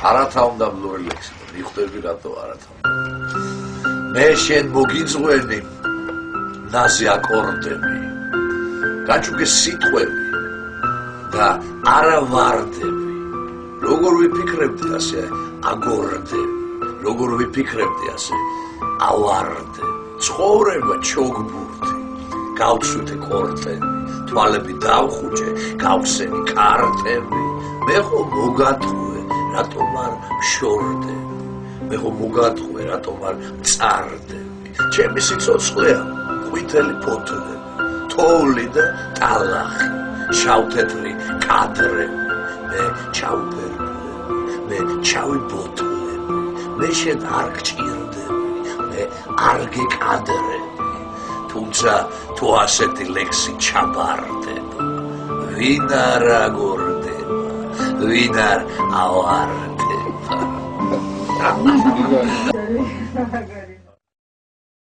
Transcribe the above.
არათავმდაბლური ლექსი. მიხვდები რატო არათავმდაბლური. მე შენ მოგიძღვენი ნაზი აკორდები. გაჩუქე სიტყვები და არა ვარდები. როგორ ვიფიქრებდი ასე აგორდები. როგორ ვიფიქრებდი ასე ავარდები. ცხოვრება ჩოგბურთი. გავცვეთე კორტები. თვალები დავხუჭე, გავხსენი კარტები. მე ხო მოგატყვე, რატომ არ შორდები. მე ხო მოგატყვე, რატომ არ წარდები. ჩემი სიცოცხლეა ყვითელი ფოთლები, თოვლი და ტალახი, შავთეთრი კადრები. მე ჩავფერფლები, მე ჩავიბოთლები, მე შენ არ გჭირდები, მე არ გეკადრები. თუმცა თუ ასეთი ლექსი ჩაბარდება, ვინ არ აგორდება, ვინ არ ავარდება.